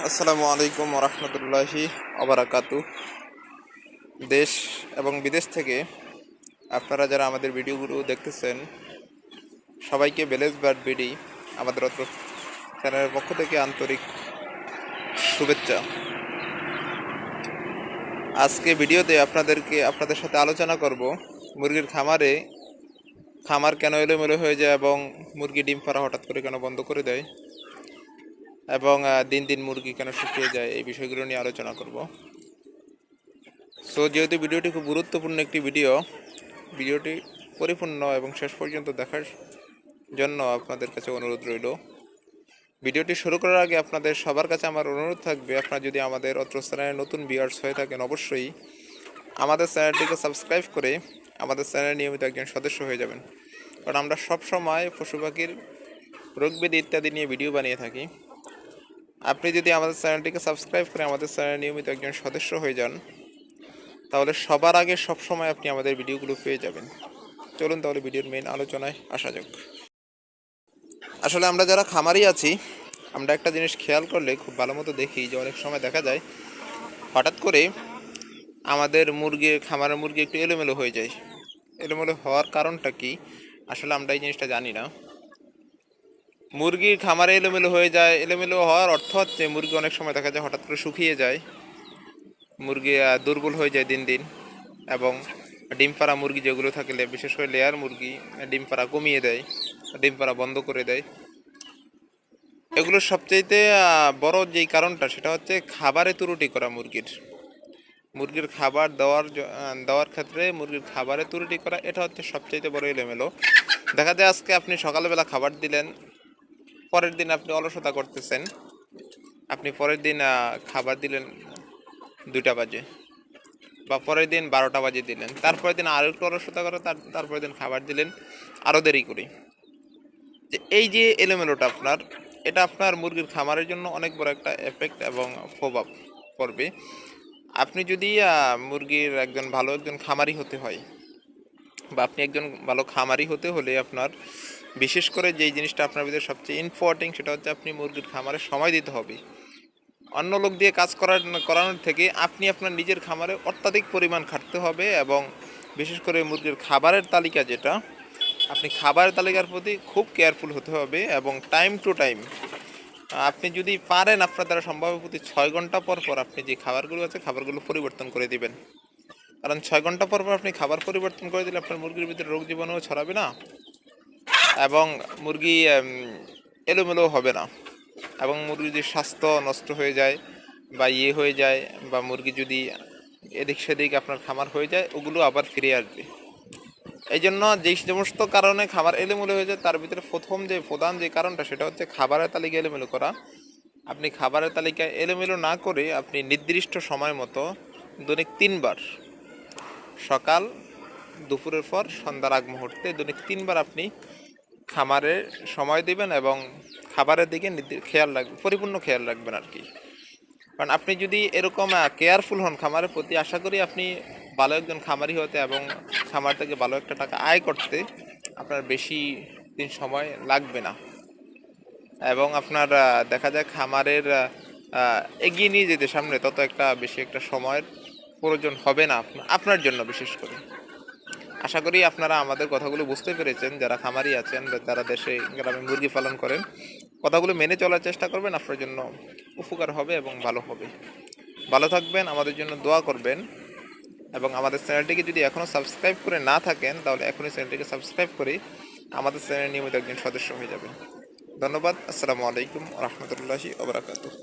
আসসালামু আলাইকুম ওরহমতুল্লাহি ওবারাকাতু। দেশ এবং বিদেশ থেকে আপনারা যারা আমাদের ভিডিওগুলো দেখতেছেন, সবাইকে বেলেজ বার্ড বিডি আমাদের অত্র চ্যানেলের পক্ষ থেকে আন্তরিক শুভেচ্ছা। আজকে ভিডিওতে আপনাদের সাথে আলোচনা করব মুরগির খামার কেন এলোমেলো হয়ে যায় এবং মুরগি ডিম পাড়া হঠাৎ করে কেন বন্ধ করে দেয় এবং দিন দিন মুরগি কেন শুকিয়ে যায়, এই বিষয়গুলো নিয়ে আলোচনা করব। সো যেহেতু ভিডিওটি খুব গুরুত্বপূর্ণ একটি ভিডিওটি পরিপূর্ণ এবং শেষ পর্যন্ত দেখার জন্য আপনাদের কাছে অনুরোধ রইল। ভিডিওটি শুরু করার আগে আপনাদের সবার কাছে আমার অনুরোধ থাকবে, আপনারা যদি আমাদের অত্র চ্যানেলে নতুন ভিউয়ার্স হয়ে থাকেন, অবশ্যই আমাদের চ্যানেলটিকে সাবস্ক্রাইব করে আমাদের চ্যানেলে নিয়মিত একজন সদস্য হয়ে যাবেন। কারণ আমরা সবসময় পশু পাখির রোগব্যাধি ইত্যাদি নিয়ে ভিডিও বানিয়ে থাকি। আপনি যদি আমাদের চ্যানেলটিকে সাবস্ক্রাইব করে আমাদের চ্যানেলে নিয়মিত একজন সদস্য হয়ে যান, তাহলে সবার আগে সবসময় আপনি আমাদের ভিডিওগুলো পেয়ে যাবেন। চলুন তাহলে ভিডিওর মেইন আলোচনায় আসা যাক। আসলে আমরা যারা খামারি আছি, আমরা একটা জিনিস খেয়াল করলে খুব ভালো মতো দেখি যে অনেক সময় দেখা যায় হঠাৎ করে আমাদের খামারের মুরগি একটু এলোমেলো হয়ে যায়। এলোমেলো হওয়ার কারণটা কি, আসলে আমরা এই জিনিসটা জানি না। মুরগির খামারে এলোমেলো হয়ে যায়, এলোমেলো হওয়ার অর্থ হচ্ছে মুরগি অনেক সময় দেখা যায় হঠাৎ করে শুকিয়ে যায়, মুরগি দুর্বল হয়ে যায় দিন দিন, এবং ডিম পাড়া মুরগি যেগুলো থাকলে, বিশেষ করে লেয়ার মুরগি, ডিম পাড়া কমিয়ে দেয়, ডিম পাড়া বন্ধ করে দেয়। এগুলোর সবচাইতে বড় যেই কারণটা, সেটা হচ্ছে খাবারে ত্রুটি করা। মুরগির খাবার দেওয়ার ক্ষেত্রে মুরগির খাবারে ত্রুটি করা, এটা হচ্ছে সবচাইতে বড় এলোমেলো। দেখা যায় আজকে আপনি সকালবেলা খাবার দিলেন, পরের দিন আপনি অলসতা করতেছেন, আপনি পরের দিন খাবার দিলেন 2টা বাজে, বা পরের দিন 12টা বাজে দিলেন, তারপরের দিন আরও একটু অলসতা করে তারপরের দিন খাবার দিলেন আরও দেরি করে। যে এই যে এলোমেলোটা এটা আপনার মুরগির খামারের জন্য অনেক বড় একটা এফেক্ট এবং প্রভাব পড়বে। আপনি যদি মুরগির ভালো একজন খামারি হতে হয়, বা আপনি একজন ভালো খামারি হতে হলে আপনার বিশেষ করে যেই জিনিসটা আপনার ভিতরে সবচেয়ে ইম্পর্টেন্ট, সেটা হচ্ছে আপনি মুরগির খামারে সময় দিতে হবে। অন্য লোক দিয়ে কাজ করানোর থেকে আপনি আপনার নিজের খামারে অত্যাধিক পরিমাণ খাটতে হবে, এবং বিশেষ করে মুরগির খাবারের তালিকা যেটা, আপনি খাবারের তালিকার প্রতি খুব কেয়ারফুল হতে হবে। এবং টাইম টু টাইম আপনি যদি পারেন, আপনার দ্বারা সম্ভব প্রতি 6 ঘন্টা পর পর আপনি যে খাবারগুলো আছে খাবারগুলো পরিবর্তন করে দিবেন। কারণ 6 ঘন্টা পর পর আপনি খাবার পরিবর্তন করে দিলে আপনার মুরগির ভিতরে রোগ জীবাণুও ছড়াবে না, এবং মুরগি এলোমেলো হবে না, এবং মুরগির যদি স্বাস্থ্য নষ্ট হয়ে যায় বা হয়ে যায়, বা মুরগি যদি এদিক সেদিক আপনার খামার হয়ে যায়, ওগুলো আবার ফিরে আসবে। এই জন্য যেই সমস্ত কারণে খাবার এলোমেলো হয়ে যায়, তার ভিতরে প্রধান যে কারণটা, সেটা হচ্ছে খাবারের তালিকা এলোমেলো করা। আপনি খাবারের তালিকা এলোমেলো না করে আপনি নির্দিষ্ট সময় মতো দৈনিক 3বার, সকাল, দুপুরের পর, সন্ধ্যার আগ মুহূর্তে দৈনিক 3বার আপনি খামারে সময় দিবেন, এবং খাবারের দিকে পরিপূর্ণ খেয়াল রাখবেন আর কি। কারণ আপনি যদি এরকম কেয়ারফুল হন খামারের প্রতি, আশা করি আপনি ভালো একজন খামারি হতে এবং খামার থেকে ভালো একটা টাকা আয় করতে আপনার বেশি দিন সময় লাগবে না, এবং আপনার দেখা যায় খামারের এগিয়ে নিয়ে যেতে সামনে তত বেশি একটা সময়ের প্রয়োজন হবে না আপনার জন্য। বিশেষ করে আশা করি আপনারা আমাদের কথাগুলো বুঝতে পেরেছেন, যারা খামারি আছেন, যারা দেশে গ্রামে মুরগি পালন করেন, কথাগুলো মেনে চলার চেষ্টা করবেন, আপনার জন্য উপকার হবে এবং ভালো হবে। ভালো থাকবেন, আমাদের জন্য দোয়া করবেন, এবং আমাদের চ্যানেলটিকে যদি এখনও সাবস্ক্রাইব করে না থাকেন, তাহলে এখনই চ্যানেলটিকে সাবস্ক্রাইব করে আমাদের চ্যানেলে নিয়মিত একজন সদস্য হয়ে যাবেন। ধন্যবাদ। আসসালামু আলাইকুম রহমতুল্লাহি ওয়া বারাকাতুহু।